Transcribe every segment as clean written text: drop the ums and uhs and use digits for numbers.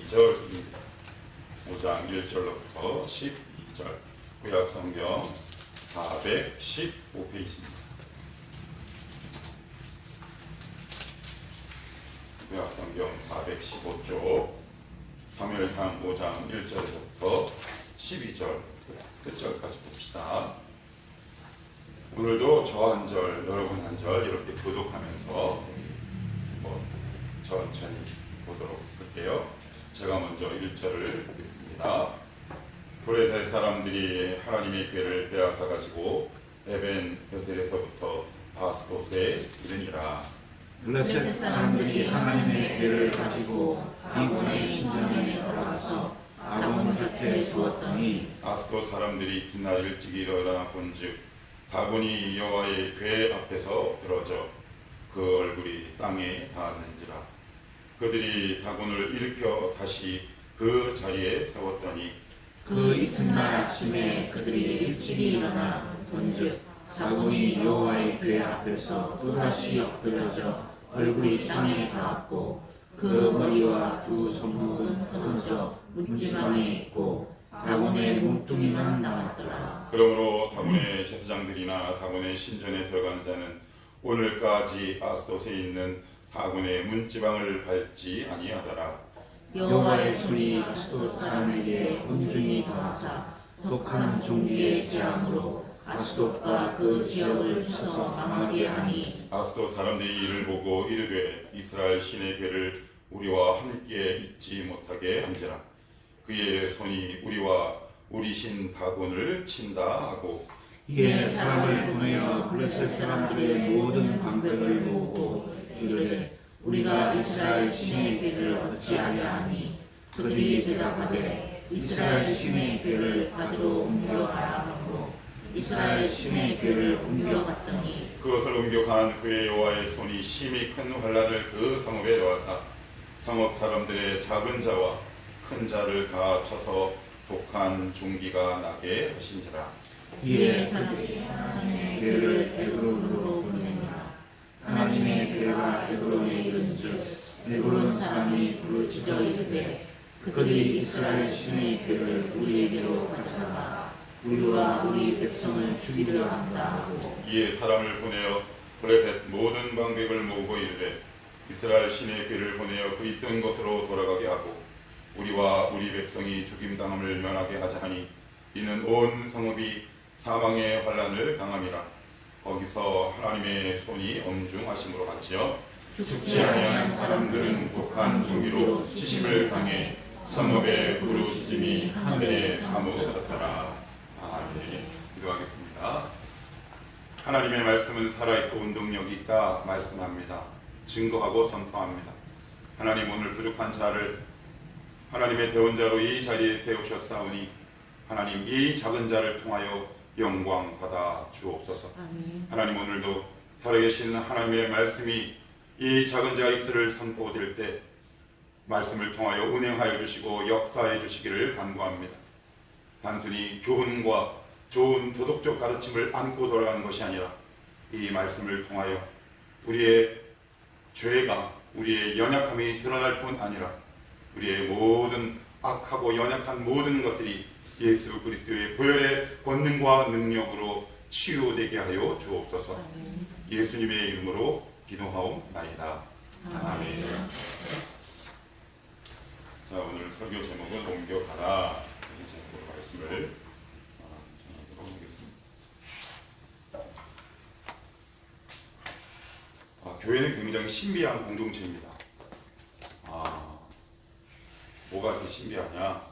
12절입니다. 5장 1절로부터 12절, 구약성경 415페이지입니다. 구약성경 415쪽, 사무엘상 5장 1절부터 12절 끝절까지 봅시다. 오늘도 저 한 절, 여러분 한 절 이렇게 교독하면서 천천히 보도록 할게요. 제가 먼저 1절을 보겠습니다. 블레셋 사람들이 하나님의 궤를 빼앗아 가지고 에벤 베셀에서부터 바스도스에 이르니라. 블레셋 사람들이 하나님의 궤를 가지고 다곤의 신전에 들어가서 다곤 곁에 세웠더니, 아스도 사람들이 뒷날 일찍 일어나 본즉 다곤이 여호와의 궤 앞에서 들어져 그 얼굴이 땅에 닿았는지라. 그들이 다곤을 일으켜 다시 그 자리에 세웠더니, 그 이튿날 아침에 그들이 일찍이 일어나 본즉 다곤이 여호와의 궤 앞에서 또다시 엎드려져 얼굴이 땅에 닿았고, 그 머리와 두 손목은 끊어져 문지방에 있고 다곤의 몸뚱이만 남았더라. 그러므로 다곤의 제사장들이나 다곤의 신전에 들어간 자는 오늘까지 아스돗에 있는 다곤의 문지방을 밟지 아니하더라. 여호와의 손이 아스돗 사람에게 온중히 더하사 독한 종기의 재앙으로 아스돗과 그 지역을 쳐서 망하게 하니, 아스돗 사람들이 이를 보고 이르되 이스라엘 신의 궤를 우리와 함께 잊지 못하게 한지라. 그의 손이 우리와 우리 신 다곤을 친다 하고, 이에 사람을 보내어 블레셋 사람들의 모든 방백을 모으고 이르되 우리가 이스라엘 신의 궤를 어찌하려 하니, 그들이 대답하되 이스라엘 신의 궤를 가드로 옮겨가라 하고 이스라엘 신의 궤를 옮겨갔더니, 그것을 옮겨간 그의 여호와의 손이 심히 큰 환란을 그 성읍에 넣어사 성읍 사람들의 작은 자와 큰 자를 다 쳐서 독한 종기가 나게 하신지라. 이에 그들이 하나님의 궤를 에그론으로 보내니라. 하나님의 궤가 에그론에 이른즉 에그론 사람이 부르짖어 이르되 그들이 이스라엘 신의 궤를 우리에게로 가져다가 우리와 우리 백성을 죽이려 한다 하고, 이에 사람을 보내어 블레셋 모든 방백을 모으고 이르되 이스라엘 신의 궤를 보내어 그 있던 곳으로 돌아가게 하고 우리와 우리 백성이 죽임당함을 면하게 하자 하니, 이는 온 성읍이 사망의 환란을 당함이라. 거기서 하나님의 손이 엄중하심으로 같이요 죽지 아니한 사람들은 독한 종기로 치심을 당해 성읍의 부르짖음이 하늘에 사무쳤더라. 아멘. 기도하겠습니다. 하나님의 말씀은 살아있고 운동력이 있다 말씀합니다. 증거하고 선포합니다. 하나님, 오늘 부족한 자를 하나님의 대원자로 이 자리에 세우셨사오니 하나님, 이 작은 자를 통하여 영광 받아 주옵소서. 하나님, 오늘도 살아계신 하나님의 말씀이 이 작은 자의 입술을 선포될 때 말씀을 통하여 운행하여 주시고 역사해 주시기를 간구합니다. 단순히 교훈과 좋은 도덕적 가르침을 안고 돌아가는 것이 아니라 이 말씀을 통하여 우리의 죄가, 우리의 연약함이 드러날 뿐 아니라 우리의 모든 악하고 연약한 모든 것들이 예수 그리스도의 보혈의 권능과 능력으로 치유되게 하여 주옵소서. 예수님의 이름으로 기도하옵나이다. 아멘. 자, 오늘 설교 제목은 옮겨가라. 이 제목으로 말씀을 전하도록 하겠습니다. 교회는 굉장히 신비한 공동체입니다. 뭐가 이렇게 신비하냐?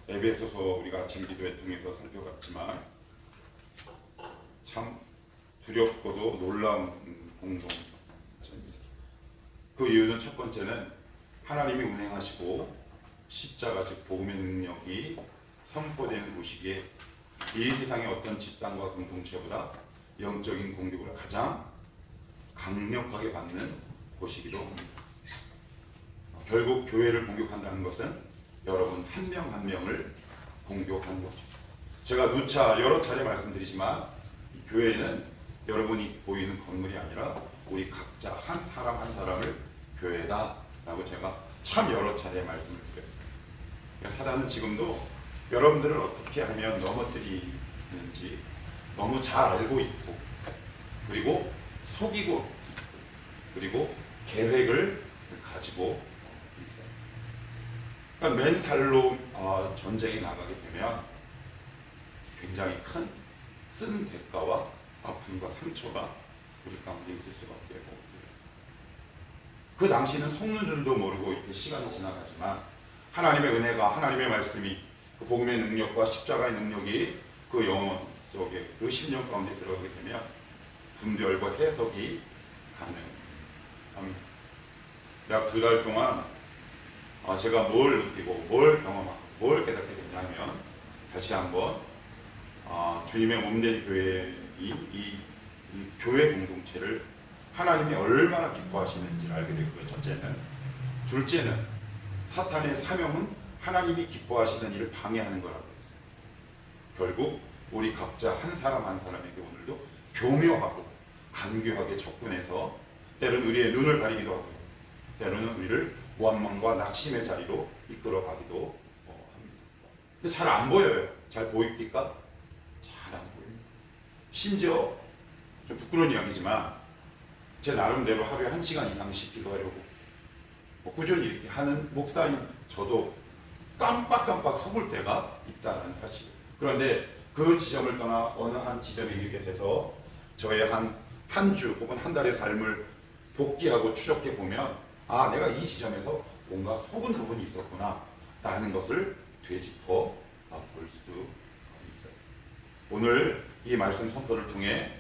에베소서 우리가 아침 기도회 통해서 살펴봤지만 참 두렵고도 놀라운 공동체입니다. 그 이유는 첫 번째는 하나님이 운행하시고 십자가 즉 복음의 능력이 선포되는 곳이기에 이 세상의 어떤 집단과 공동체보다 영적인 공격을 가장 강력하게 받는 곳이기도 합니다. 결국 교회를 공격한다는 것은 여러분 한 명 한 명을 공격하는 거죠. 제가 누차 여러 차례 말씀드리지만 이 교회는 여러분이 보이는 건물이 아니라 우리 각자 한 사람 한 사람을 교회다 라고 제가 참 여러 차례 말씀을 드렸어요. 그러니까 사단은 지금도 여러분들을 어떻게 하면 넘어뜨리는지 너무 잘 알고 있고, 그리고 속이고 있고, 그리고 계획을 가지고 있어요. 그러니까 맨살로 전쟁에 나가게 되면 굉장히 큰 쓴 대가와 아픔과 상처가 우리 가운데 있을 수밖에 없고, 그 당시는 속는 줄도 모르고 이렇게 시간이 지나가지만 하나님의 은혜가, 하나님의 말씀이, 그 복음의 능력과 십자가의 능력이 그 영혼 속에, 그 심령 가운데 들어가게 되면 분별과 해석이 가능합니다. 약 2달 동안 제가 뭘 느끼고 뭘 경험하고 뭘 깨닫게 됐냐면, 다시 한번 주님의 몸된 교회의 이 교회 공동체를 하나님이 얼마나 기뻐하시는지를 알게 됐고요. 첫째는. 둘째는 사탄의 사명은 하나님이 기뻐하시는 일을 방해하는 거라고 했어요. 결국 우리 각자 한 사람 한 사람에게 오늘도 교묘하고 간교하게 접근해서 때로는 우리의 눈을 가리기도 하고, 때로는 우리를 원망과 낙심의 자리로 이끌어가기도 합니다. 근데 잘 안 보여요. 잘 보입니까? 잘 안 보입니다. 심지어 좀 부끄러운 이야기지만 제 나름대로 하루에 1시간 이상씩 기도하려고 꾸준히 이렇게 하는 목사인 저도 깜빡깜빡 속을 때가 있다는 사실. 그런데 그 지점을 떠나 어느 한 지점에 이르게 돼서 저의 한 주 혹은 한 달의 삶을 복귀하고 추적해 보면, 내가 이 지점에서 뭔가 속은 부분이 있었구나 라는 것을 되짚어 볼 수 있어요. 오늘 이 말씀 선포를 통해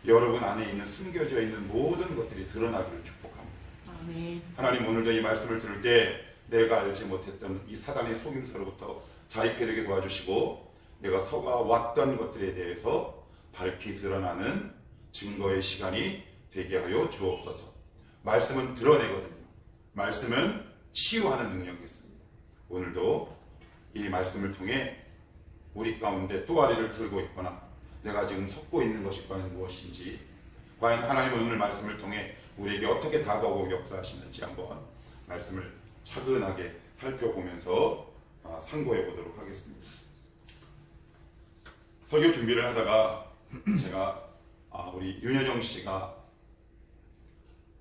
여러분 안에 있는 숨겨져 있는 모든 것들이 드러나기를 축복합니다. 아멘. 하나님, 오늘도 이 말씀을 들을 때 내가 알지 못했던 이 사단의 속임수로부터 자유케 되게 도와주시고, 내가 속아왔던 것들에 대해서 밝히 드러나는 증거의 시간이 되게 하여 주옵소서. 말씀은 드러내거든요. 말씀은 치유하는 능력이 있습니다. 오늘도 이 말씀을 통해 우리 가운데 또아리를 들고 있거나 내가 지금 속고 있는 것이 과연 무엇인지, 과연 하나님은 오늘 말씀을 통해 우리에게 어떻게 다가오고 역사하시는지 한번 말씀을 차근하게 살펴보면서 상고해 보도록 하겠습니다. 설교 준비를 하다가 제가 우리 윤여정 씨가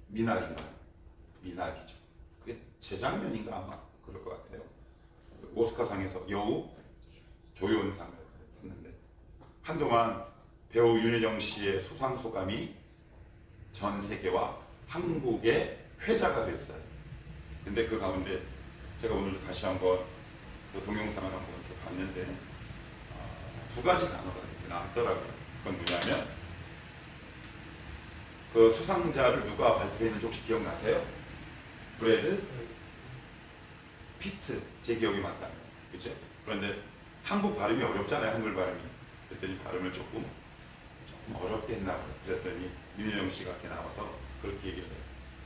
미나리인가요? 미나리죠. 그게 재작년인가 아마 그럴 것 같아요. 오스카상에서 여우 조연상을 탔는데, 한동안 배우 윤여정 씨의 소상소감이 전 세계와 한국의 회자가 됐어요. 근데 그 가운데 제가 오늘 다시 한번 그 동영상을 한번 이렇게 봤는데 2가지 단어가 이렇게 나왔더라고요. 그건 뭐냐면, 그 수상자를 누가 발표했는지 혹시 기억나세요? 브래드 피트, 제 기억이 맞다면, 그죠? 그런데 한국 발음이 어렵잖아요, 한글 발음이. 그랬더니 발음을 조금 어렵게 했나 봐요. 그랬더니 윤여정 씨가 이렇게 나와서 그렇게 얘기를 해요.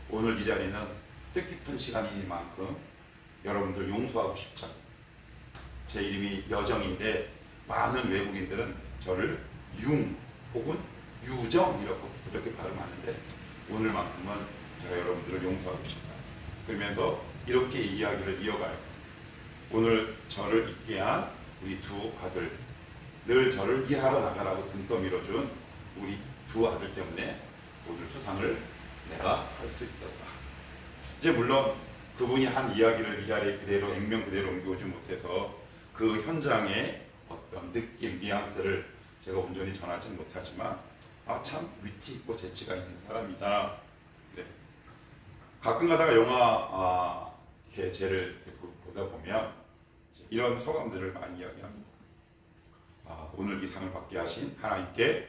오늘 이 자리는 뜻깊은 시간이니만큼 여러분들 용서하고 싶다. 제 이름이 여정인데 많은 외국인들은 저를 융 혹은 유정이라고 그렇게 발음하는데, 오늘만큼은 제가 여러분들을 용서하고 싶다. 그러면서 이렇게 이야기를 이어가요. 오늘 저를 있게 한 우리 2 아들, 늘 저를 일하러 나가라고 등 떠밀어준 우리 2 아들 때문에 오늘 수상을 내가 할 수 있었다. 이제 물론 그분이 한 이야기를 이 자리에 그대로 액면 그대로 옮겨오지 못해서 그 현장의 어떤 느낌, 뉘앙스를 제가 온전히 전하지는 못하지만 참 위트 있고 재치가 있는 사람이다. 네. 가끔 가다가 영화 개제를 보다 보면 이런 소감들을 많이 이야기합니다. 오늘 이 상을 받게 하신 하나님께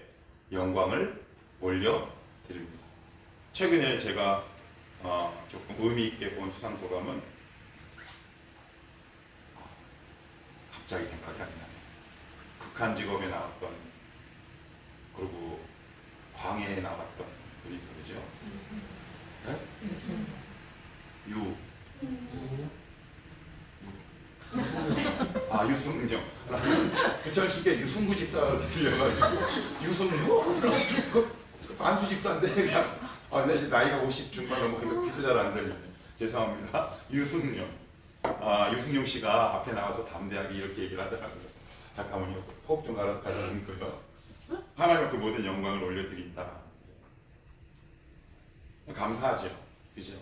영광을 올려드립니다. 최근에 제가 조금 의미 있게 본 수상소감은 갑자기 생각이 안 나네요. 극한 직업에 나왔던, 그리고 광해에 나왔던 분이 누구죠? 네? 유승정. 부천시계 유승구 집사를 들려가지고 유승구? 그 안수 집사인데 그냥 근데 이제 나이가 50 중반 넘어가니까 귀도 잘 안 들리네. 죄송합니다. 유승용. 유승용 씨가 앞에 나와서 담대하게 이렇게 얘기를 하더라고요. 잠깐만요. 호흡 좀 가다듬고요. 하나님 그 모든 영광을 올려드린다. 감사하죠. 그죠?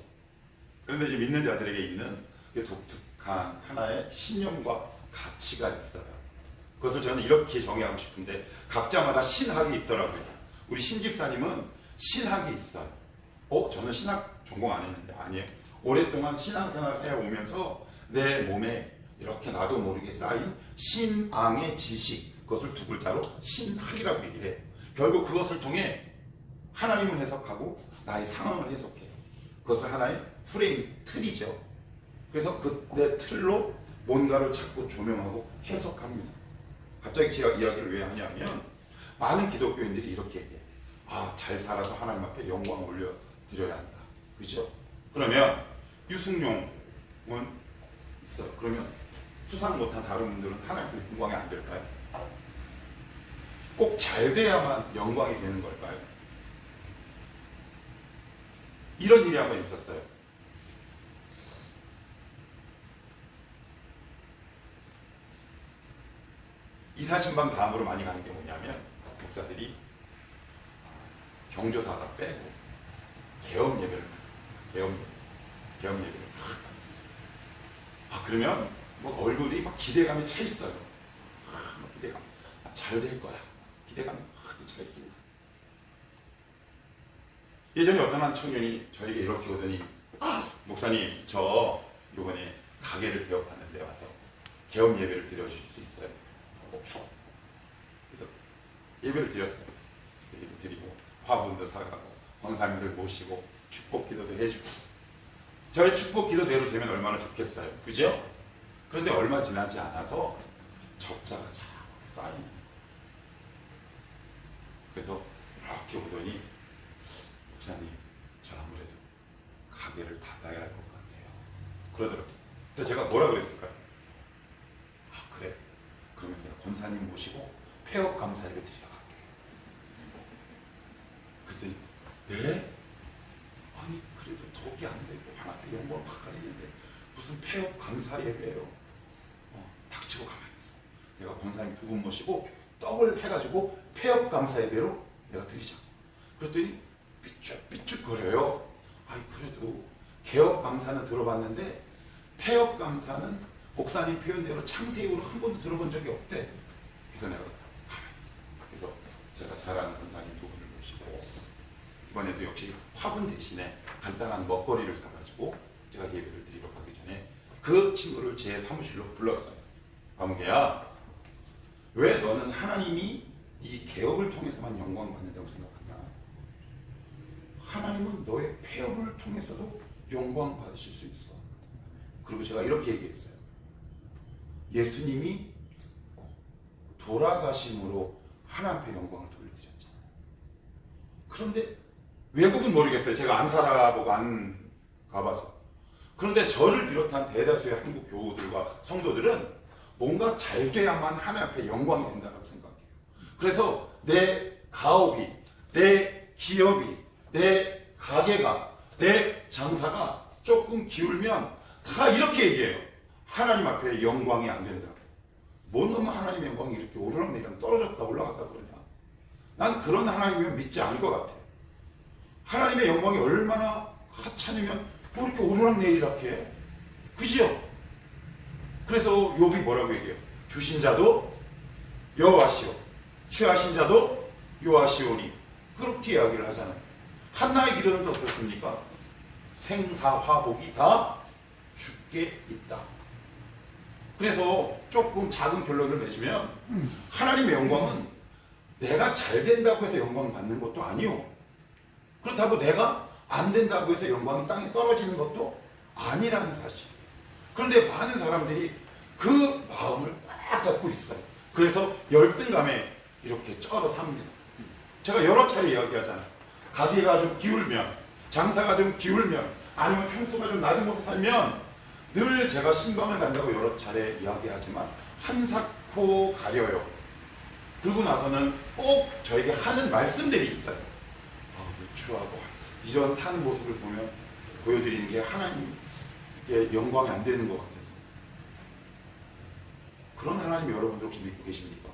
그런데 이제 믿는 자들에게 있는 독특한 하나의 신념과 가치가 있어요. 그것을 저는 이렇게 정의하고 싶은데 각자마다 신학이 있더라고요. 우리 신집사님은 신학이 있어요. 저는 신학 전공 안 했는데 아니에요. 오랫동안 신앙생활을 해오면서 내 몸에 이렇게 나도 모르게 쌓인 신앙의 지식, 그것을 두 글자로 신학이라고 얘기를 해요. 결국 그것을 통해 하나님을 해석하고 나의 상황을 해석해요. 그것을 하나의 프레임, 틀이죠. 그래서 그 내 틀로 뭔가를 자꾸 조명하고 해석합니다. 갑자기 제가 이야기를 왜 하냐면 많은 기독교인들이 이렇게 얘기해요. 잘 살아서 하나님 앞에 영광을 올려드려야 한다. 그죠? 그러면 유승용은 있어요. 그러면 수상 못한 다른 분들은 하나님 앞에 영광이 안 될까요? 꼭 잘 돼야만 영광이 되는 걸까요? 이런 일이 한번 있었어요. 이사신방 다음으로 많이 가는 게 뭐냐면 목사들이 경조사가 빼고 계엄 예배를 그러면 뭐 얼굴이 막 기대감에 차 있어요. 기대감. 잘 될 거야. 기대감이 차 있습니다. 예전에 어떤 한 청년이 저에게 이렇게 오더니 목사님 저 이번에 가게를 개업하는데 와서 계엄 예배를 드려주실 수 있어요? 그래서 예배를 드렸어요. 예배 드리고 화분도 사가고 권사님들 모시고 축복 기도도 해주고 저의 축복 기도대로 되면 얼마나 좋겠어요. 그죠? 그런데 얼마 지나지 않아서 적자가 자꾸 쌓입니다. 그래서 이렇게 오더니 목사님 저 아무래도 가게를 닫아야 할 것 같아요. 그러더라고요. 그래서 제가 뭐라 그랬을까요? 그래. 그러면 제가 권사님 모시고 폐업 감사 예배 드리러 갈게요. 그랬더니 네? 아니 그래도 덕이 안 되고 하나님께 영광을 받아야겠는데 무슨 폐업 감사 예배예요. 닥치고 가만히 있어. 내가 권사님 두 분 모시고 떡을 해가지고 폐업 감사 예배로 내가 드리자. 그랬더니 삐쭉삐쭉거려요. 그래도 개업 감사는 들어봤는데 폐업 감사는 목사님 표현대로 창세기로 한 번도 들어본 적이 없대. 그래서 내가 그래서 제가 잘 아는 권사님 두 분을 모시고 이번에도 역시 화분 대신에 간단한 먹거리를 사가지고 제가 예배를 드리러 가기 전에 그 친구를 제 사무실로 불렀어요. 아무개야, 왜 너는 하나님이 이 개업을 통해서만 영광 받는다고 생각하냐? 하나님은 너의 폐업을 통해서도 영광 받으실 수 있어. 그리고 제가 이렇게 얘기했어요. 예수님이 돌아가심으로 하나님 앞에 영광을 돌려드렸잖아요. 그런데 외국은 모르겠어요. 제가 안 살아보고 안 가봐서. 그런데 저를 비롯한 대다수의 한국 교우들과 성도들은 뭔가 잘 돼야만 하나님 앞에 영광이 된다고 생각해요. 그래서 내 가업이, 내 기업이, 내 가게가, 내 장사가 조금 기울면 다 이렇게 얘기해요. 하나님 앞에 영광이 안 된다고. 뭔 놈은 하나님의 영광이 이렇게 오르락내리락 떨어졌다 올라갔다 그러냐. 난 그런 하나님이면 믿지 않을 것 같아. 하나님의 영광이 얼마나 하찮으면 뭐 이렇게 오르락내리락 해. 그죠? 그래서 욥이 뭐라고 얘기해요? 주신 자도 여호와시오, 취하신 자도 여호와시오니. 그렇게 이야기를 하잖아요. 한나의 기도는 또 어떻습니까? 생사화복이 다 주께 있다. 그래서 조금 작은 결론을 맺으면 하나님의 영광은 내가 잘 된다고 해서 영광 받는 것도 아니요. 그렇다고 내가 안 된다고 해서 영광이 땅에 떨어지는 것도 아니라는 사실. 그런데 많은 사람들이 그 마음을 꽉 갖고 있어요. 그래서 열등감에 이렇게 쩔어 삽니다. 제가 여러 차례 이야기하잖아요. 가게가 좀 기울면, 장사가 좀 기울면, 아니면 평수가 좀 낮은 곳에 살면 늘 제가 신방을 간다고 여러 차례 이야기하지만 한사코 가려요. 그러고 나서는 꼭 저에게 하는 말씀들이 있어요. 누추하고 이런 사는 모습을 보면 보여드리는 게 하나님의 영광이 안 되는 것 같아서. 그런 하나님 여러분들 혹시 믿고 계십니까?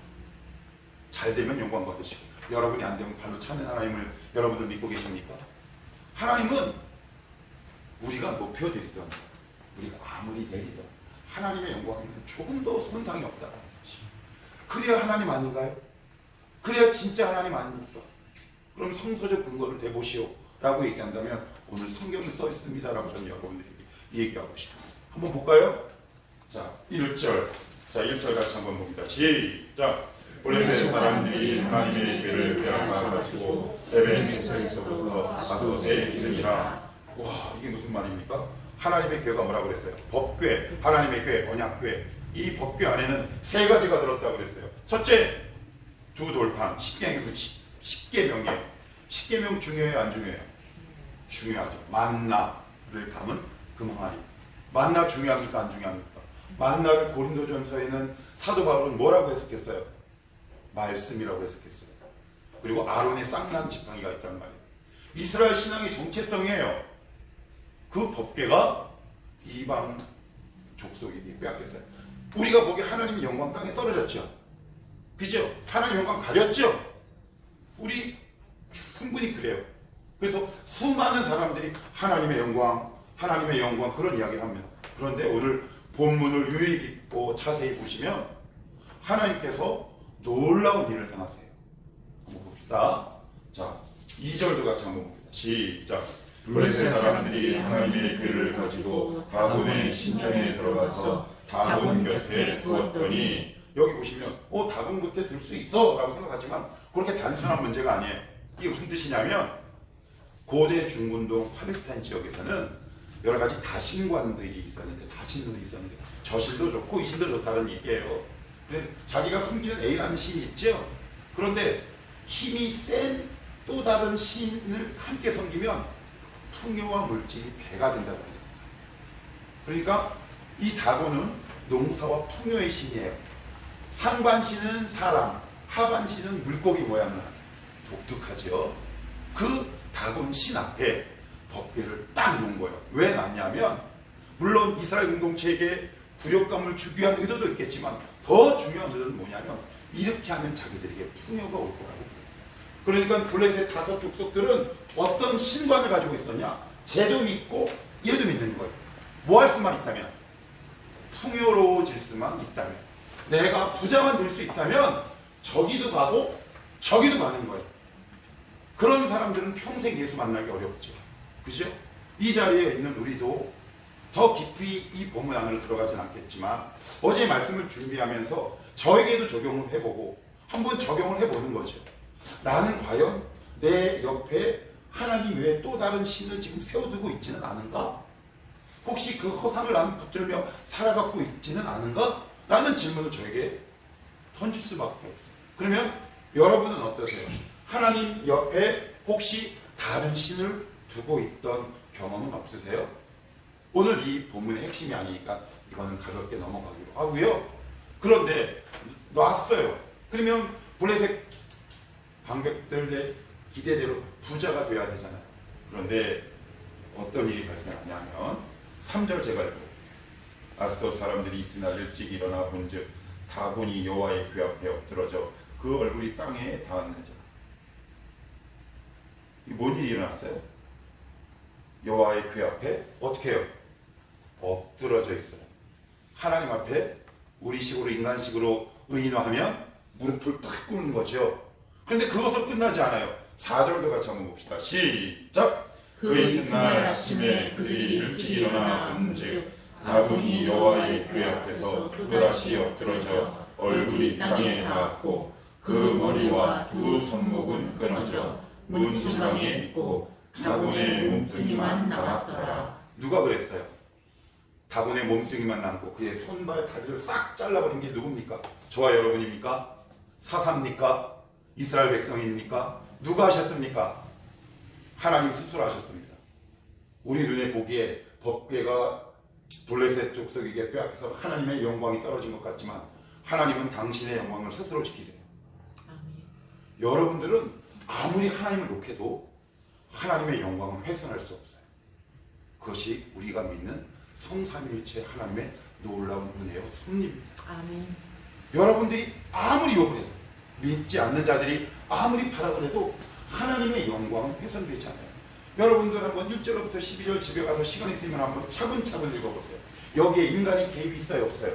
잘 되면 영광 받으시고 여러분이 안 되면 발로 차는 하나님을 여러분들 믿고 계십니까? 하나님은 우리가 높여드리던 우리가 아무리 내리던 하나님의 영광에는 조금 더 손상이 없다는 사실. 그래야 하나님 아닌가요? 그래야 진짜 하나님 아닙니까? 그럼 성서적 근거를 대보시오 라고 얘기한다면 오늘 성경에 써 있습니다 라고 저는 여러분들에게 얘기하고 싶습니다. 한번 볼까요? 자, 1절. 자, 1절 같이 한번 봅니다. 시작! 블레셋 사람들이 하나님의 죄를 빼앗아가지고 에벤에서부터 아소스에 이르니라. 와, 이게 무슨 말입니까? 하나님의 죄가 뭐라고 그랬어요? 법궤, 하나님의 궤, 언약궤. 이 법궤 안에는 세 가지가 들었다고 그랬어요. 첫째, 두 돌판, 십계명이에요. 십계명 중요해요, 안 중요해요? 중요하죠. 만나를 담은 금항아리. 만나 중요합니까, 안 중요합니까? 만나를 고린도전서에는 사도 바울은 뭐라고 해석했어요? 말씀이라고 해석했어요. 그리고 아론의 쌍난 지팡이가 있단 말이에요. 이스라엘 신앙의 정체성이에요. 그 법궤가 이방 족속에게 빼앗겼어요. 우리가 보기에 하나님의 영광 땅에 떨어졌죠. 그죠? 하나님 영광 가렸죠? 우리 충분히 그래요. 그래서 수많은 사람들이 하나님의 영광 그런 이야기를 합니다. 그런데 오늘 본문을 유의 깊고 자세히 보시면 하나님께서 놀라운 일을 행하세요. 한번 봅시다. 자, 2절도 같이 한번 봅니다. 시작! 블레셋 사람들이 하나님의 궤를 가지고 다곤의 신전에 들어가서 다곤 곁에 두었더니, 여기 보시면 다곤 곁에 들 수 있어 라고 생각하지만 그렇게 단순한 문제가 아니에요. 이게 무슨 뜻이냐면 고대 중근동 팔레스타인 지역에서는 여러 가지 다신관들이 있었는데 저 신도 좋고 이 신도 좋다는 얘기예요. 자기가 섬기는 A라는 신이 있죠. 그런데 힘이 센 또 다른 신을 함께 섬기면 풍요와 물질이 배가 된다고 해요. 그러니까 이 다곤은 농사와 풍요의 신이에요. 상반신은 사람, 하반신은 물고기 모양을 하는 독특하죠. 그 다곤 신 앞에 법궤를 딱 놓은 거예요. 왜 놨냐면 물론 이스라엘 공동체에게 굴욕감을 주기 위한 의도도 있겠지만 더 중요한 의도는 뭐냐면 이렇게 하면 자기들에게 풍요가 올 거라고. 그러니까 블레셋 다섯 족속들은 어떤 신관을 가지고 있었냐? 쟤도 믿고 얘도 믿는 거예요. 뭐 할 수만 있다면, 풍요로워질 수만 있다면, 내가 부자만 될 수 있다면 저기도 가고 저기도 가는 거예요. 그런 사람들은 평생 예수 만나기 어렵죠. 그죠? 이 자리에 있는 우리도 더 깊이 이 본문 안으로 들어가진 않겠지만 어제 말씀을 준비하면서 저에게도 적용을 해보고 한번 적용을 해보는 거죠. 나는 과연 내 옆에 하나님 외에 또 다른 신을 지금 세워두고 있지는 않은가? 혹시 그 허상을 나는 붙들며 살아가고 있지는 않은가? 라는 질문을 저에게 던질 수밖에 없어요. 그러면 여러분은 어떠세요? 하나님 옆에 혹시 다른 신을 두고 있던 경험은 없으세요? 오늘 이 본문의 핵심이 아니니까 이거는 가볍게 넘어가기로 하고요. 그런데 놨어요. 그러면 블레셋 방백들의 기대대로 부자가 돼야 되잖아요. 그런데 어떤 일이 발생하냐면 3절 제가 읽고 아스돗 사람들이 이튿날 일찍 일어나 본즉 다곤이 여호와의 궤 앞에 엎드러져 그 얼굴이 땅에 닿았느니라. 뭔 일이 일어났어요? 여호와의 궤 앞에 어떻게 해요? 엎드러져 있어요. 하나님 앞에 우리식으로 인간식으로 의인화하면 무릎을 탁 꿇는 거죠. 그런데 그것으로 끝나지 않아요. 4절도 같이 한번 봅시다. 시작! 그 이튿날 아침에 그들이 일찍 일어나 본즉 다곤이 여호와의 궤 앞에서 또다시 엎드러져 얼굴이 땅에 닿았고 그 머리와 두 손목은 끊어져 문 지방에 있고 다곤의 몸뚱이만 남았더라. 누가 그랬어요? 다곤의 몸뚱이만 남고 그의 손발 다리를 싹 잘라버린 게 누굽니까? 저와 여러분입니까? 사사입니까? 이스라엘 백성입니까? 누가 하셨습니까? 하나님 스스로 하셨습니다. 우리 눈에 보기에 법궤가 블레셋 족속에게 빼앗겨서 하나님의 영광이 떨어진 것 같지만 하나님은 당신의 영광을 스스로 지키세요. 여러분들은 아무리 하나님을 욕해도 하나님의 영광은 훼손할 수 없어요. 그것이 우리가 믿는 성삼위일체 하나님의 놀라운 은혜요 섭리입니다. 아멘. 여러분들이 아무리 욕을 해도, 믿지 않는 자들이 아무리 발악을 해도 하나님의 영광은 훼손되지 않아요. 여러분들 한번 1절부터 12절 집에 가서 시간 있으면 한번 차분차분 읽어보세요. 여기에 인간이 개입이 있어요, 없어요?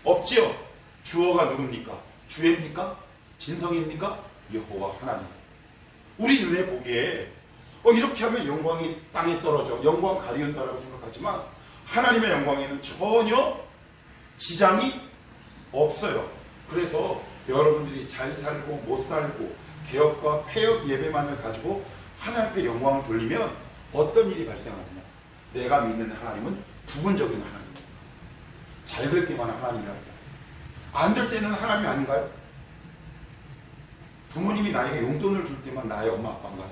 없지요. 주어가 누굽니까? 주입니까? 진성입니까? 여호와 하나님. 우리 눈에 보기에 이렇게 하면 영광이 땅에 떨어져, 영광 가리운다라고 생각하지만 하나님의 영광에는 전혀 지장이 없어요. 그래서 여러분들이 잘 살고 못 살고 개혁과 폐역 예배만을 가지고 하나님 앞에 영광을 돌리면 어떤 일이 발생하느냐? 내가 믿는 하나님은 부분적인 하나님입니다. 잘 될 때만 하나님이랍니다. 안 될 때는 하나님이 아닌가요? 부모님이 나에게 용돈을 줄 때만 나의 엄마 아빠인가요?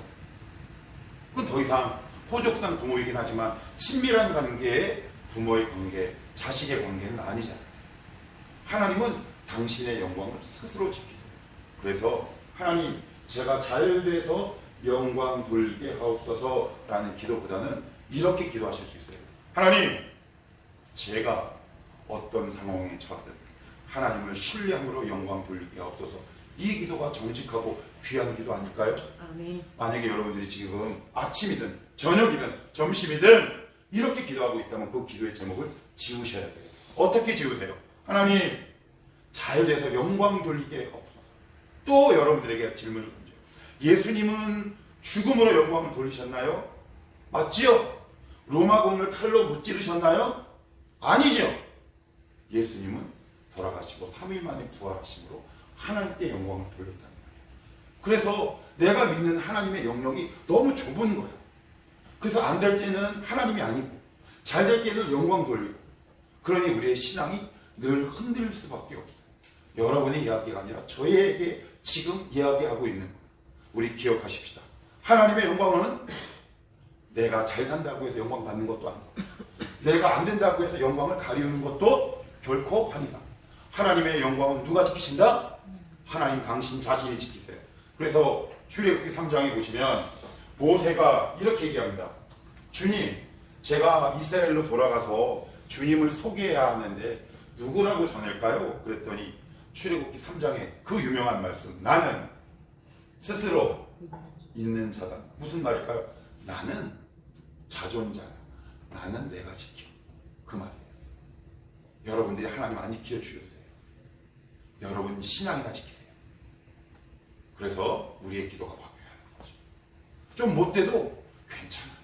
그건 더 이상 호족상 부모이긴 하지만 친밀한 관계의 부모의 관계, 자식의 관계는 아니잖아요. 하나님은 당신의 영광을 스스로 지키세요. 그래서 하나님, 제가 잘 돼서 영광 돌리게 하옵소서라는 기도보다는 이렇게 기도하실 수 있어요. 하나님, 제가 어떤 상황에 처하든 하나님을 신뢰함으로 영광 돌리게 하옵소서. 이 기도가 정직하고 귀한 기도 아닐까요? 아멘. 만약에 여러분들이 지금 아침이든 저녁이든 점심이든 이렇게 기도하고 있다면 그 기도의 제목을 지우셔야 돼요. 어떻게 지우세요? 하나님, 잘 돼서 영광 돌리게 하옵소서. 또 여러분들에게 질문을 던져요. 예수님은 죽음으로 영광을 돌리셨나요? 맞지요? 로마공을 칼로 무찌르셨나요? 아니죠. 예수님은 돌아가시고 3일 만에 부활하심으로 하나님께 영광을 돌렸다는 거예요. 그래서 내가 믿는 하나님의 영역이 너무 좁은 거예요. 그래서 안 될 때는 하나님이 아니고 잘 될 때는 영광 돌리고, 그러니 우리의 신앙이 늘 흔들릴 수밖에 없어요. 여러분의 이야기가 아니라 저에게 지금 이야기하고 있는 거예요. 우리 기억하십시다. 하나님의 영광은 내가 잘 산다고 해서 영광 받는 것도 아니고, 내가 안 된다고 해서 영광을 가리우는 것도 결코 아니다. 하나님의 영광은 누가 지키신다? 하나님 당신 자신이 지키세요. 그래서 출애굽기 3장에 보시면 모세가 이렇게 얘기합니다. 주님, 제가 이스라엘로 돌아가서 주님을 소개해야 하는데 누구라고 전할까요? 그랬더니 출애굽기 3장에 그 유명한 말씀, 나는 스스로 있는 자다. 무슨 말일까요? 나는 자존자야. 나는 내가 지켜. 그 말이에요. 여러분들이 하나님 안 지켜주셔도 돼요. 여러분 신앙이나 지키세요. 그래서 우리의 기도가 바뀌어야 하는 거죠. 좀 못돼도 괜찮아요.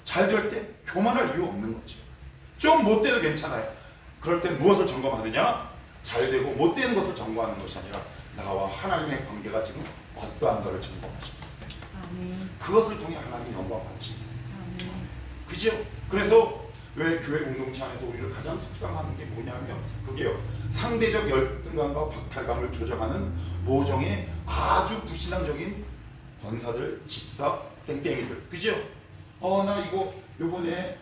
잘 될 때 교만할 이유 없는 거죠. 좀 못돼도 괜찮아요. 그럴 땐 무엇을 점검하느냐? 잘 되고 못되는 것을 점검하는 것이 아니라 나와 하나님의 관계가 지금 어떠한가를 점검하십시오. 그것을 통해 하나님 영광 받으십니다. 그죠? 그래서 왜 교회 공동체 안에서 우리를 가장 속상하는 게 뭐냐면 그게요, 상대적 열등감과 박탈감을 조정하는 모종의 아주 불신앙적인 권사들, 집사, 땡땡이들. 그죠? 나 이거 요번에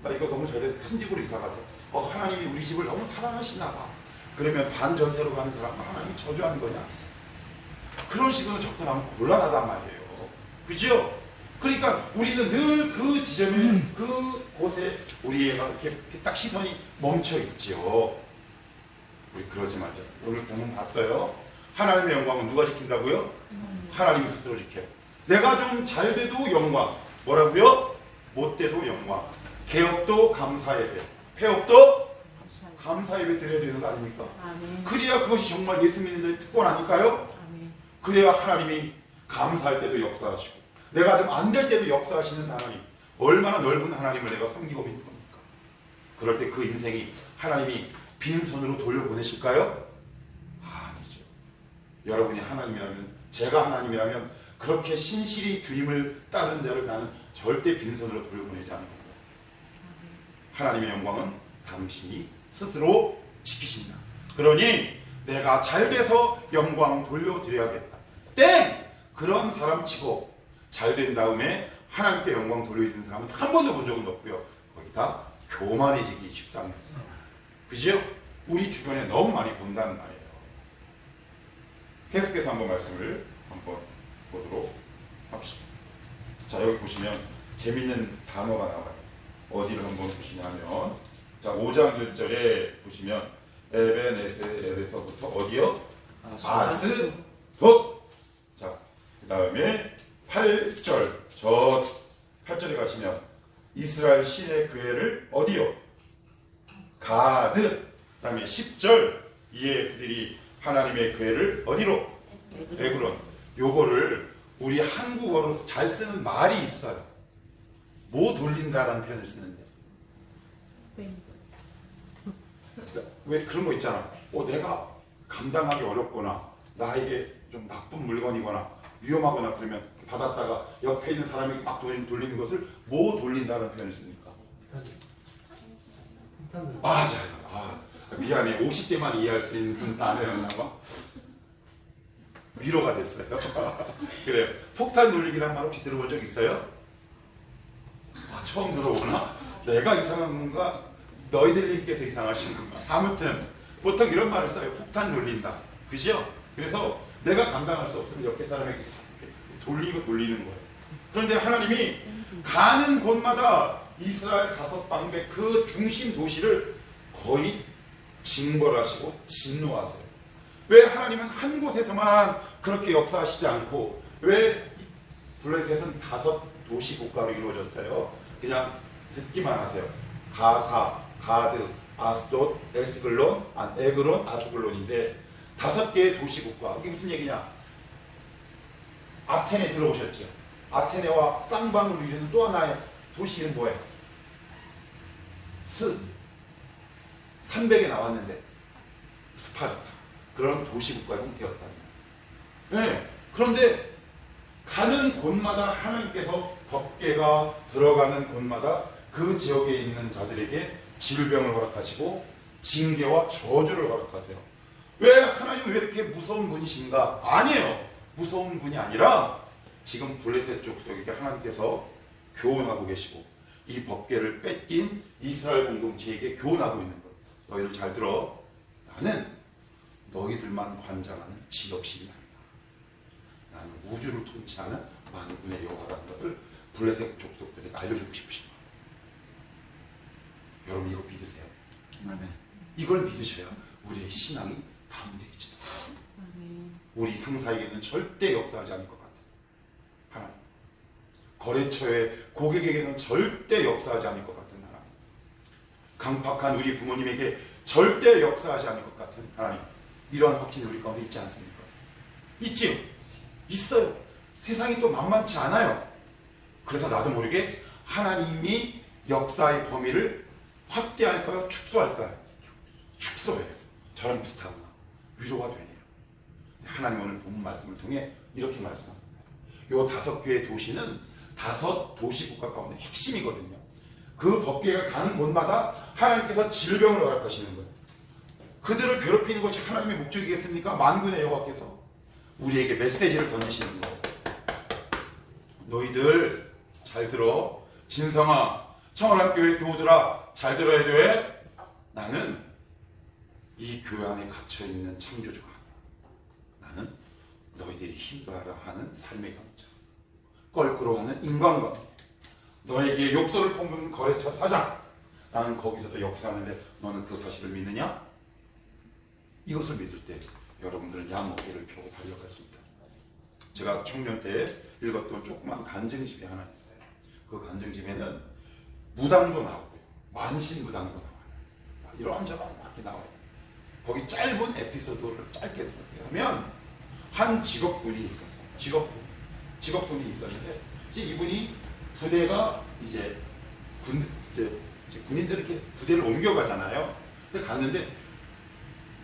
나 이거 너무 잘해서 큰 집으로 이사 가서 하나님이 우리 집을 너무 사랑하시나 봐. 그러면 반전세로 가는 사람은 하나님이 저주하는 거냐? 그런 식으로 접근하면 곤란하단 말이에요. 그죠? 그러니까 우리는 늘 그 지점에, 그곳에 우리가 이렇게 딱 시선이 멈춰 있지요. 우리 그러지 말자. 오늘 본문 봤어요? 하나님의 영광은 누가 지킨다고요? 하나님이 스스로 지켜요. 내가 좀 잘 돼도 영광. 뭐라고요? 못 돼도 영광. 개혁도 감사예배, 폐업도 감사예배 드려야 되는 거 아닙니까? 아멘. 그래야 그것이 정말 예수 믿는 자의 특권 아닐까요? 아멘. 그래야 하나님이 감사할 때도 역사하시고 내가 좀 안 될 때도 역사하시는 하나님, 얼마나 넓은 하나님을 내가 섬기고 있는 겁니까? 그럴 때 그 인생이 하나님이 빈손으로 돌려보내실까요? 아니죠. 여러분이 하나님이라면, 제가 하나님이라면 그렇게 신실히 주님을 따르는 자를 나는 절대 빈손으로 돌려보내지 않을 겁니다. 하나님의 영광은 당신이 스스로 지키신다. 그러니 내가 잘 돼서 영광 돌려드려야겠다. 땡! 그런 사람 치고 잘 된 다음에 하나님께 영광 돌려드리는 사람은 한 번도 본 적은 없고요. 거기다 교만해지기 십상이었어요. 그죠? 우리 주변에 너무 많이 본다는 말이에요. 계속해서 한번 말씀을 한번 보도록 합시다. 자, 여기 보시면 재밌는 단어가 나와요. 어디를 한번 보시냐면, 자, 5장 1절에 보시면 에베네셀에서부터 어디요? 아스돗. 자, 그 다음에 8절, 저 8절에 가시면 이스라엘 신의 교회를 어디요? 가드. 그 다음에 10절, 이에 그들이 하나님의 교회를 어디로? 에그론. 요거를 우리 한국어로 잘 쓰는 말이 있어요. 뭐 돌린다라는 표현을 쓰는데. 왜 그런 거 있잖아. 내가 감당하기 어렵거나 나에게 좀 나쁜 물건이거나 위험하거나 그러면 받았다가 옆에 있는 사람이 막 돌리는 것을 뭐 돌린다는 표현을 씁니까? 맞아요. 미안해. 50대만 이해할 수 있는 단어였나 봐. 위로가 됐어요. 그래요. 폭탄 돌리기란 말 혹시 들어본 적 있어요? 처음 들어보나? 내가 이상한 건가? 너희들님께서 이상하신 건가? 아무튼 보통 이런 말을 써요. 폭탄 돌린다. 그죠? 그래서 내가 감당할 수 없으면 옆에 사람에게 돌리는 거예요. 그런데 하나님이 가는 곳마다 이스라엘 5방백 그 중심 도시를 거의 징벌하시고 진노하세요. 왜 하나님은 한 곳에서만 그렇게 역사하시지 않고 왜 블레셋은 5도시 국가로 이루어졌어요? 그냥 듣기만 하세요. 가사, 가드, 아스돗, 에그론, 아스글론인데 5개의 도시 국가. 이게 무슨 얘기냐? 아테네 들어오셨죠? 아테네와 쌍방을 이루는 또 하나의 도시 이름 뭐예요? 300에 나왔는데 스파르타. 그런 도시국가의 형태였다는 거예요. 네. 그런데 가는 곳마다 하나님께서 법궤가 들어가는 곳마다 그 지역에 있는 자들에게 질병을 허락하시고 징계와 저주를 허락하세요. 왜 하나님은 왜 이렇게 무서운 분이신가? 아니에요. 무서운 분이 아니라 지금 블레셋 족속에게 하나님께서 교훈하고 계시고 이 법궤를 뺏긴 이스라엘 공동체에게 교훈하고 있는 거예요. 너희들 잘 들어. 나는 너희들만 관장하는 지역신이 아니다. 나는 우주를 통치하는 만군의 여호와라는 것을 블레셋 족속들에게 알려주고 싶으신 거예요. 여러분 이거 믿으세요? 이걸 믿으셔야 우리의 신앙이 담대해지다. 우리 상사에게는 절대 역사하지 않을 것 같은 하나님. 거래처의 고객에게는 절대 역사하지 않을 것 같은 하나님. 강팍한 우리 부모님에게 절대 역사하지 않을 것 같은 하나님. 이러한 확신이 우리 가운데 있지 않습니까? 있지요? 있어요. 세상이 또 만만치 않아요. 그래서 나도 모르게 하나님이 역사의 범위를 확대할까요? 축소할까요? 축소해요. 저랑 비슷하구나. 위로가 되네요. 하나님 오늘 본 말씀을 통해 이렇게 말씀합니다. 요 5개의 도시는 5도시 국가 가운데 핵심이거든요. 그 법궤가 가는 곳마다 하나님께서 질병을 허락하시는 거예요. 그들을 괴롭히는 것이 하나님의 목적이겠습니까? 만군의 여호와께서 우리에게 메시지를 던지시는 거예요. 너희들 잘 들어. 진성아, 청원학교의 교우들아, 잘 들어야 돼. 나는 이 교회 안에 갇혀있는 창조주가 아니야. 나는 너희들이 힘들어하라 하는 삶의 경자, 껄끄러워하는 인간관계, 너에게 욕설을 퍼붓는 거래처 사장. 나는 거기서도 역사하는데 너는 그 사실을 믿느냐? 이것을 믿을 때 여러분들은 양 어깨를 펴고 달려갈 수 있다. 제가 청년 때 읽었던 조그만 간증집이 하나 있어요. 그 간증집에는 무당도 나오고요, 만신무당도 나와요. 이런저런 이렇게 나와요. 거기 짧은 에피소드를 짧게 하면 한 직업군이 있었어요. 직업군이 있었는데 이제 이분이 부대가 이제 군인들이 이렇게 부대를 옮겨가잖아요. 근데 갔는데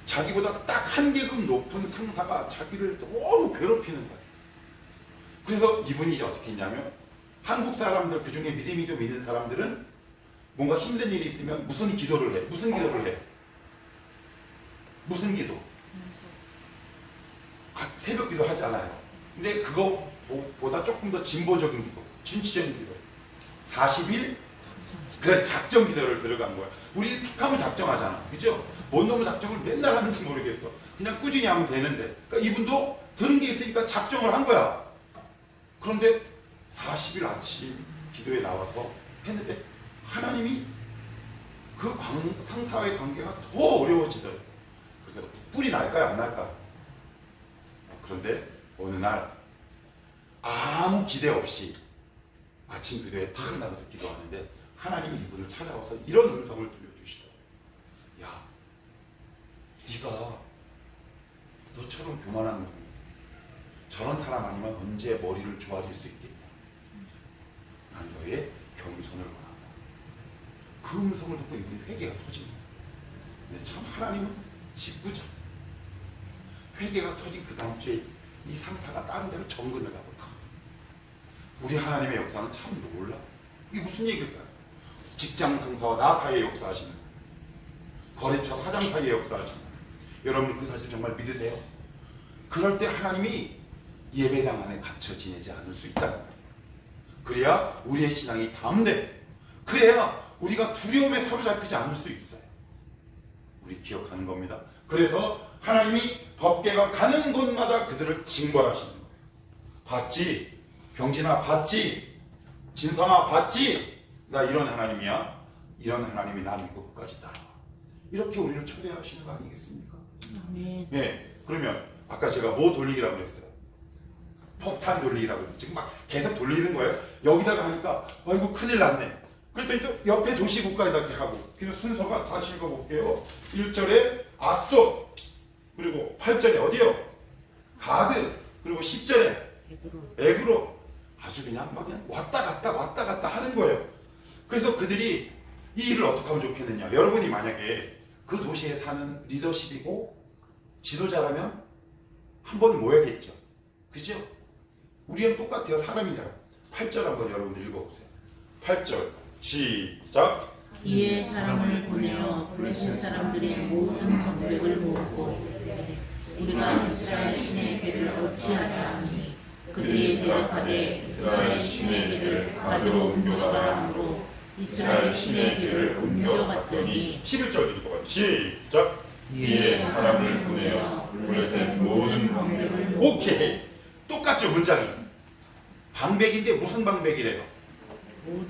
자기보다 딱 한 계급 높은 상사가 자기를 너무 괴롭히는 거예요. 그래서 이분이 이제 어떻게 했냐면, 한국 사람들, 그 중에 믿음이 좀 있는 사람들은 뭔가 힘든 일이 있으면 무슨 기도를 해? 무슨 기도? 새벽 기도 하잖아요. 근데 그거보다 조금 더 진보적인 기도, 진취적인 기도. 40일? 그래, 작정 기도를 들어간 거야. 우리 툭하면 작정하잖아. 그죠? 뭔 놈의 작정을 맨날 하는지 모르겠어. 그냥 꾸준히 하면 되는데. 그러니까 이분도 들은 게 있으니까 작정을 한 거야. 그런데 40일 아침 기도에 나와서 했는데 하나님이 그 상사와의 관계가 더 어려워지더라고요. 그래서 뿔이 날까요? 안 날까요? 그런데 어느 날 아무 기대 없이 아침 기도에 탁 나가서 기도하는데 하나님이 이분을 찾아와서 이런 음성을 들려주시더라고요. 야, 네가 너처럼 교만한 놈이 저런 사람 아니면 언제 머리를 조아릴 수 있겠냐. 난 너의 겸손을 원한다. 그 음성을 듣고 이분이 회개가 터집니다. 근데 참 하나님은 직구죠. 회개가 터진 그 다음 주에 이 상사가 다른 데로 정근을 가고 가. 우리 하나님의 역사는 참 놀라. 이게 무슨 얘기일까요? 직장 상사와 나 사이의 역사하시는 거래처 사장 사이의 역사하시는 여러분 그 사실 정말 믿으세요? 그럴 때 하나님이 예배당 안에 갇혀 지내지 않을 수 있다는 거예요. 그래야 우리의 신앙이 담대. 그래야 우리가 두려움에 사로잡히지 않을 수 있어요. 우리 기억하는 겁니다. 그래서 하나님이 법궤가 가는 곳마다 그들을 징벌하시는 거예요. 봤지? 병진아 봤지? 진성아 봤지? 나 이런 하나님이야. 이런 하나님이 나 믿고 끝까지 따라와. 이렇게 우리를 초대하시는 거 아니겠습니까? 네. 그러면 아까 제가 뭐 돌리기라고 그랬어요? 폭탄 돌리기라고. 지금 막 계속 돌리는 거예요. 여기다가 하니까 아이고 큰일 났네. 그랬더니 또 옆에 도시국가에다 이렇게 하고. 그래서 순서가 다시 읽어볼게요. 1절에 아쏘, 그리고 8절에 어디요? 가드, 그리고 10절에 에그로. 아주 그냥 막 그냥 왔다 갔다 하는 거예요. 그래서 그들이 이 일을 어떻게 하면 좋겠느냐. 여러분이 만약에 그 도시에 사는 리더십이고 지도자라면 한 번 모여야겠죠. 그죠? 우리는 똑같아요. 사람이라. 8절 한번 여러분들 읽어보세요. 8절 시작. 이에 사람을 보내어 블레셋 사람들의 모든 방백을 모으고 우리가 이스라엘 신의 궤를 어찌하냐 하니 그들이 대답하되 이스라엘 신의 궤를 가드로 옮겨가라 하므로 이스라엘 신의 궤를 옮겨갔더니 11절 읽어봐요. 시작. 이에 사람을 보내어 블레셋 모든 방백을 오케이. 똑같죠 문장이. 방백인데 무슨 방백이래요?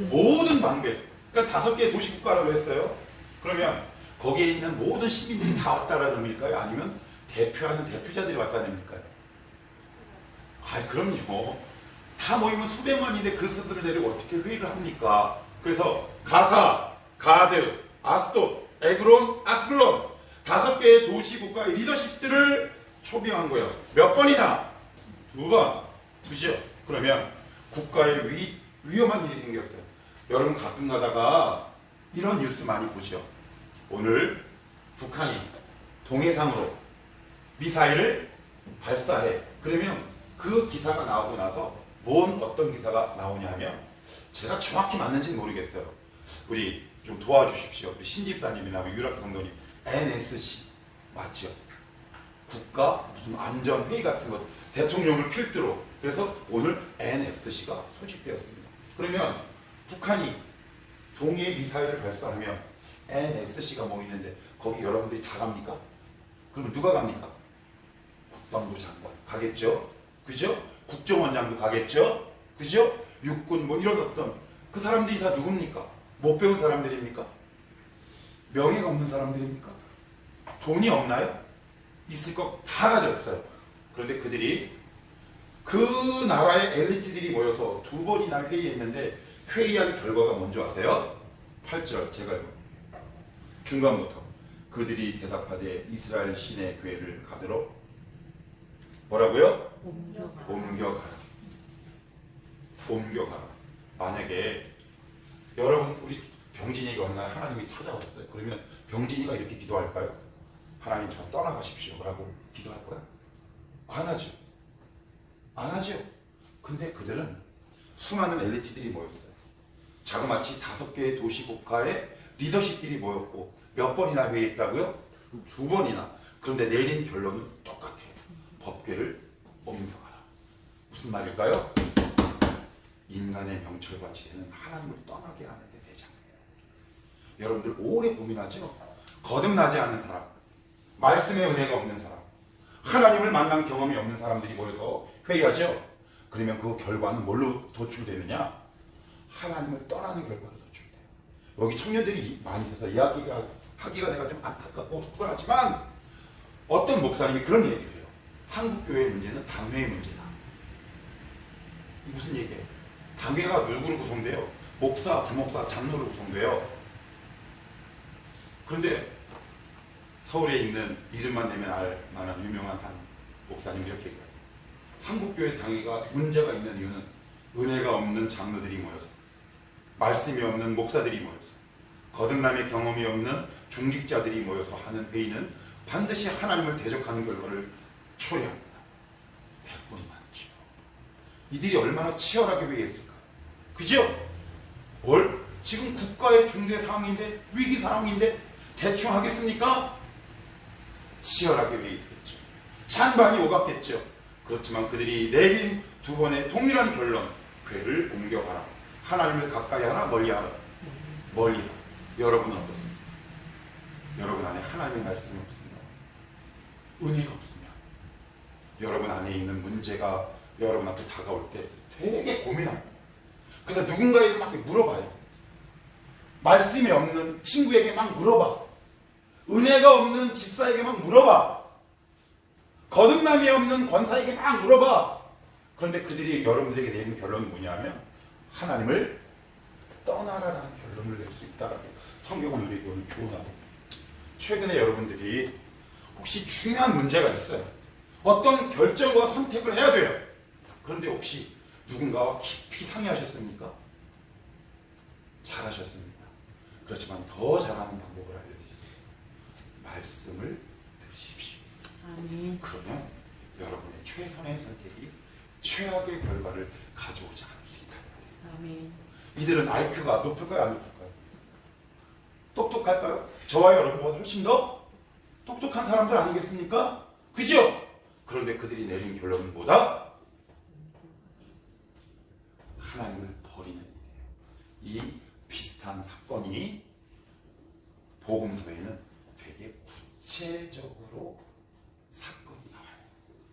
모든 방백. 그러니까 5개의 도시국가라고 했어요. 그러면 거기에 있는 모든 시민들이 다 왔다라는 의미일까요? 아니면 대표하는 대표자들이 왔다는 의미일까요? 아, 그럼요. 다 모이면 수백만인데 그 수들을 데리고 어떻게 회의를 합니까? 그래서 가사, 가드, 아스돗, 에그론, 아스글론 5개의 도시국가의 리더십들을 초빙한 거예요. 몇 번이나? 2번. 그죠? 그러면 국가에 위험한 일이 생겼어요. 여러분 가끔 가다가 이런 뉴스 많이 보죠. 오늘 북한이 동해상으로 미사일을 발사해. 그러면 그 기사가 나오고 나서 어떤 기사가 나오냐 하면 제가 정확히 맞는지는 모르겠어요. 우리 좀 도와주십시오. 신집사님이나 유럽 성도님 NSC 맞죠? 국가 무슨 안전회의 같은 것 대통령을 필두로. 그래서 오늘 NSC가 소집되었습니다. 그러면 북한이 동해에 미사일을 발사하면 NSC가 모이는데 거기 여러분들이 다 갑니까? 그러면 누가 갑니까? 국방부 장관 가겠죠? 그죠? 국정원장도 가겠죠? 그죠? 육군 뭐 이런 어떤 그 사람들이 다 누굽니까? 못 배운 사람들입니까? 명예가 없는 사람들입니까? 돈이 없나요? 있을 거 다 가졌어요. 그런데 그들이 그 나라의 엘리트들이 모여서 2번이나 회의했는데 회의한 결과가 뭔지 아세요? 8절 제가 중간부터 그들이 대답하되 이스라엘 신의 궤를 가드로 뭐라고요? 옮겨가라. 만약에 여러분 우리 병진이가 어느 날 하나님이 찾아왔어요. 그러면 병진이가 이렇게 기도할까요? 하나님 저 떠나가십시오 라고 기도할 거야? 안 하죠. 안 하죠. 근데 그들은 수많은 엘리트들이 모였어요. 자그마치 5개의 도시국가의 리더십들이 모였고 몇 번이나 회의했다고요? 2번이나. 그런데 내린 결론은 똑같아요. 법궤를 옮겨가라. 무슨 말일까요? 인간의 명철과 지혜는 하나님을 떠나게 하는 데 대장이에요. 여러분들 오래 고민하죠? 거듭나지 않는 사람, 말씀의 은혜가 없는 사람, 하나님을 만난 경험이 없는 사람들이 모여서 회의하죠? 그러면 그 결과는 뭘로 도출되느냐? 하나님을 떠나는 결과로 도출돼요. 여기 청년들이 많이 있어서 이야기가 하기가 내가 좀 안타깝고 속상하지만 어떤 목사님이 그런 얘기를 해요. 한국교회의 문제는 당회의 문제다. 이 무슨 얘기예요? 당회가 누구로 구성돼요? 목사, 부목사, 장로로 구성돼요. 그런데 서울에 있는 이름만 내면 알 만한 유명한 한 목사님이 이렇게 얘기해요. 한국교회 당회가 문제가 있는 이유는 은혜가 없는 장로들이 모여서, 말씀이 없는 목사들이 모여서, 거듭남의 경험이 없는 중직자들이 모여서 하는 회의는 반드시 하나님을 대적하는 결과를 초래합니다. 100번 많죠. 이들이 얼마나 치열하게 회의했을까? 그죠? 뭘? 지금 국가의 중대 상황인데, 위기 상황인데 대충 하겠습니까? 치열하게 회의했겠죠. 찬반이 오갔겠죠. 그렇지만 그들이 내린 두 번의 동일한 결론, 괴를 옮겨가라. 하나님을 가까이 하라, 멀리 하라. 멀리 하라. 여러분은 어떻습니까? 여러분 안에 하나님의 말씀이 없으면, 은혜가 없으면, 여러분 안에 있는 문제가 여러분 앞에 다가올 때 되게 고민합니다. 그래서 누군가에게 막 물어봐요. 말씀이 없는 친구에게 막 물어봐. 은혜가 없는 집사에게 막 물어봐. 거듭남이 없는 권사에게 막 물어봐. 그런데 그들이 여러분들에게 내린 결론은 뭐냐면 하나님을 떠나라라는 결론을 낼 수 있다라고 성경은 우리에게 오늘 교훈하고, 최근에 여러분들이 혹시 중요한 문제가 있어요. 어떤 결정과 선택을 해야 돼요. 그런데 혹시 누군가와 깊이 상의하셨습니까? 잘하셨습니다. 그렇지만 더 잘하는 방법을 알려드릴게요. 말씀을 들으십시오. 아멘. 그러면 여러분의 최선의 선택이 최악의 결과를 가져오지 않을 수 있다. 아멘. 이들은 IQ가 높을까요? 안 높을까요? 똑똑할까요? 저와 여러분보다 훨씬 더 똑똑한 사람들 아니겠습니까? 그죠? 그런데 그들이 내린 결론은 뭐다? 하나님을 버리는 일이에요. 이 비슷한 사건이 복음서에는 되게 구체적으로 사건이 나와요.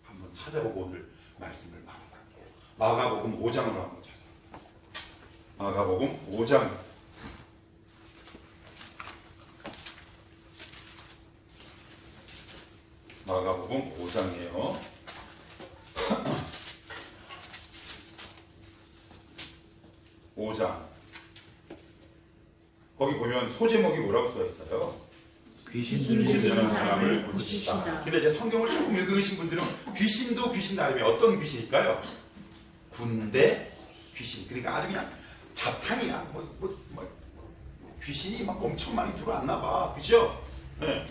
한번 찾아보고 오늘 말씀을 마무리할게요. 마가복음 5장으로 한번 찾아볼게요. 마가복음 5장. 마가복음 5장이에요. 5장. 거기 보면 소제목이 뭐라고 써 있어요? 귀신 들리는 사람을 고치시다. 근데 이제 성경을 조금 읽으신 분들은 귀신도 귀신 나름의 어떤 귀신일까요? 군대 귀신. 그러니까 아주 그냥 자탕이야. 귀신이 막 엄청 많이 들어왔나 봐. 그죠? 네.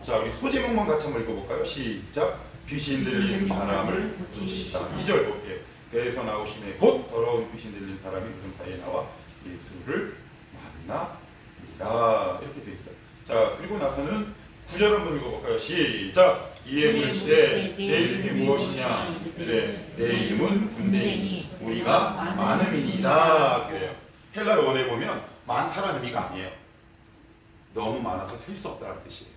자, 우리 소제목만 같이 한번 읽어볼까요? 시작. 귀신 들린 사람을 고치시다. 2절 볼게요. 배에서 나오시네 곧 더러운 귀신 들린 사람이 그런 사이에 나와 예수를 만나니라. 이렇게 되어 있어요. 자, 그리고 나서는 9절 한번 읽어볼까요? 시작. 이에 물으시되 내 이름이 무엇이냐? 그래, 내 이름은 군대니 우리가 많음이니이다. 그래요. 헬라어 원에 보면 많다라는 의미가 아니에요. 너무 많아서 셀 수 없다는 뜻이에요.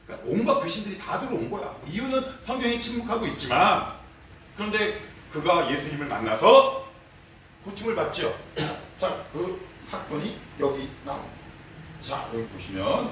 그러니까 온갖 귀신들이 다 들어온 거야. 이유는 성경이 침묵하고 있지만, 그런데 그가 예수님을 만나서 고침을 받죠. 자, 그 사건이 여기 나옵니다. 자, 여기 보시면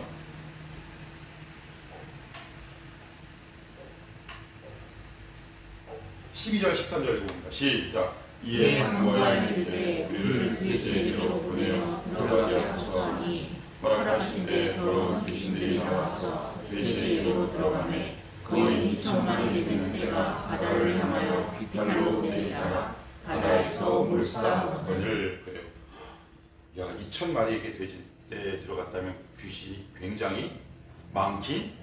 (12절) (13절) 읽어봅니다. 시작. 이에 부모야 이르되 우리를 그리스도에게로 보내어 들어가게 하소서니 허락하신데 더러운 귀신들이 나와서 그리스도에게로 들어가매 거의 2,000마리 되는 데가 바다를 향하여 비탈로 내리다가 바다에서 몰사하거늘. 그래요. 야, 2,000마리에게 돼지에 들어갔다면 귀신이 굉장히 많긴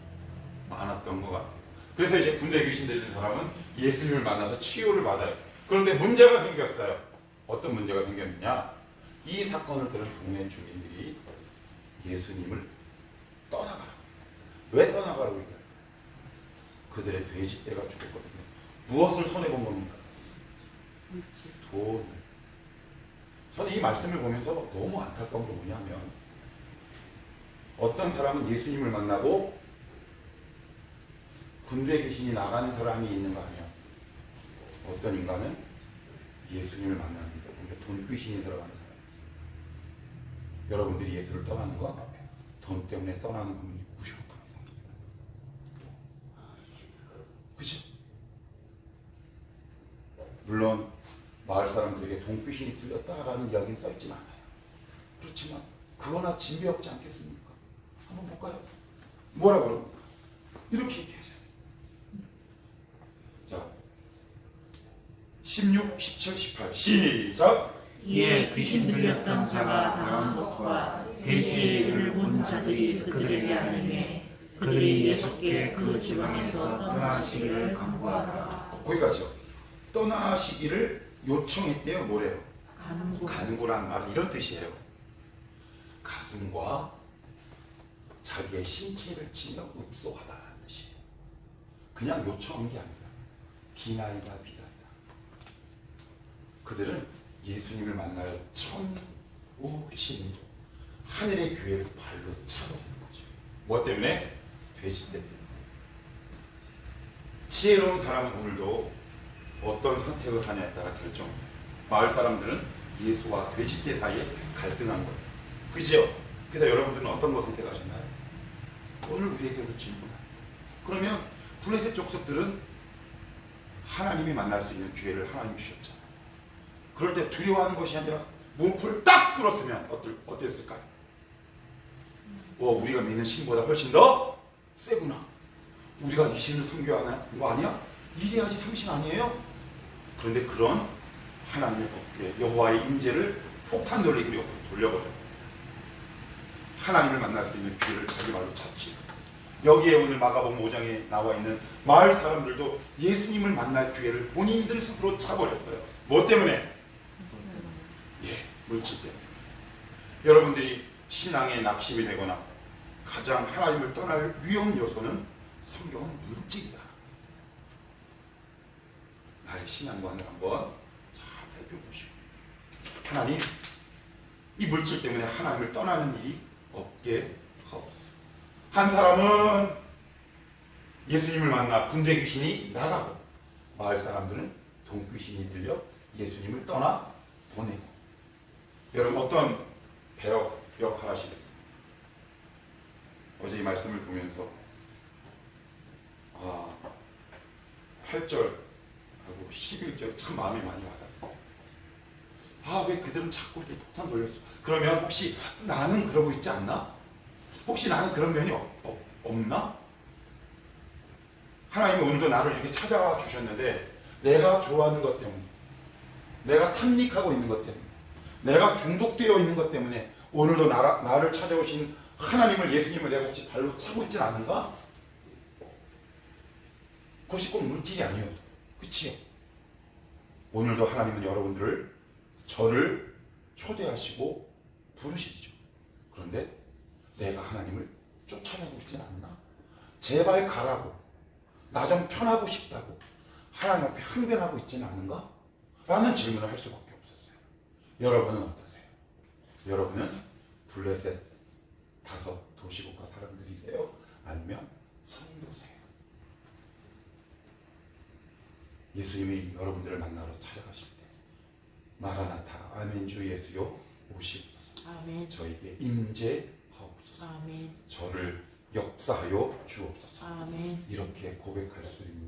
많았던 것 같아요. 그래서 이제 군대 귀신 들린 사람은 예수님을 만나서 치유를 받아요. 그런데 문제가 생겼어요. 어떤 문제가 생겼느냐? 이 사건을 들은 동네 주민들이 예수님을 떠나가라고. 왜 떠나가라고 얘기해요? 그들의 돼지떼가 죽었거든요. 무엇을 손해본 겁니까? 돈을. 저는 이 말씀을 보면서 너무 안타까운 게 뭐냐면, 어떤 사람은 예수님을 만나고 군대 귀신이 나가는 사람이 있는가 하면, 어떤 인간은 예수님을 만나는데 우리가 돈귀신이 들어가는 사람이 있습니다. 여러분들이 예수를 떠나는 건 돈 때문에 떠나는 분이 무시무시하게 생깁니다. 그죠? 물론 마을 사람들에게 돈귀신이 들렸다라는 이야기는 써있진 않아요. 그렇지만 그거나 진배 없지 않겠습니까? 한번 볼까요? 뭐라 그럽니까? 이렇게 얘기하죠. 자, 16, 17, 18 시작! 이에 귀신 들렸던 자가 당한 것과 계시의 일을 본 자들이 그들에게 알리매 그들이 예수께 그 지방에서 떠나시기를 간구하더라. 거기까지요. 떠나시기를 요청했대요. 뭐래요? 간구란 말은 이런 뜻이에요. 가슴과 자기의 신체를 치며 읍소하다라는 뜻이에요. 그냥 요청한 게 아니라 기나이다 비단이다. 그들은 예수님을 만날 천우신이죠. 하늘의 교회를 발로 차버리는 거죠. 뭐 때문에? 돼지떼 때문에. 지혜로운 사람은 오늘도 어떤 선택을 하냐에 따라 결정해요. 마을 사람들은 예수와 돼지떼 사이에 갈등한 거예요. 그죠? 그래서 여러분들은 어떤 거 선택하셨나요? 오늘 우리에게 질문합니다. 그러면 블레셋 족속들은 하나님이 만날 수 있는 기회를 하나님이 주셨잖아요. 그럴 때 두려워하는 것이 아니라 몸풀 딱 끌었으면 어땠을까요? 우리가 믿는 신보다 훨씬 더 세구나. 우리가 이 신을 섬겨하는 거 아니야? 이래야지 상신 아니에요? 그런데 그런 하나님의 법궤 여호와의 임재를 폭탄 돌리기로 돌려버려요. 하나님을 만날 수 있는 기회를 자기 말로 찾지. 여기에 오늘 마가복음 5장에 나와 있는 마을 사람들도 예수님을 만날 기회를 본인들 스스로 차버렸어요. 뭐 때문에? 물질 때문에. 여러분들이 신앙에 낙심이 되거나 가장 하나님을 떠날 위험 요소는 성경은 물질이다. 나의 신앙관을 한번 잘 살펴보시고 하나님, 이 물질 때문에 하나님을 떠나는 일이 없게 하옵소서. 한 사람은 예수님을 만나 군대 귀신이 나가고 마을 사람들은 돈 귀신이 들려 예수님을 떠나 보내고. 여러분 어떤 배역 역할 하시겠어요? 어제 이 말씀을 보면서 8절하고 11절 참 마음이 많이 와닿았어요. 왜 그들은 자꾸 이렇게 폭탄 돌렸어? 그러면 혹시 나는 그러고 있지 않나? 혹시 나는 그런 면이 없나? 하나님이 오늘도 나를 이렇게 찾아와 주셨는데 내가 좋아하는 것 때문에, 내가 탐닉하고 있는 것 때문에, 내가 중독되어 있는 것 때문에 오늘도 나를 찾아오신 하나님을, 예수님을 내가 혹시 발로 차고 있진 않은가? 그것이 꼭 물질이 아니어도, 그치요? 오늘도 하나님은 여러분들을, 저를 초대하시고 부르시죠. 그런데 내가 하나님을 쫓아내고 있진 않나? 제발 가라고, 나 좀 편하고 싶다고 하나님 앞에 항변하고 있지는 않은가? 라는 질문을 할 수밖에 없었어요. 여러분은 어떠세요? 여러분은 블레셋 5 도시국가 사람들이세요? 아니면 성도세요? 예수님이 여러분들을 만나러 찾아가실 때 마라나타, 아멘 주 예수요 오시옵소서. 아멘. 저에게 임재하옵소서. 아멘. 저를 역사하여 주옵소서. 아멘. 이렇게 고백할 수 있는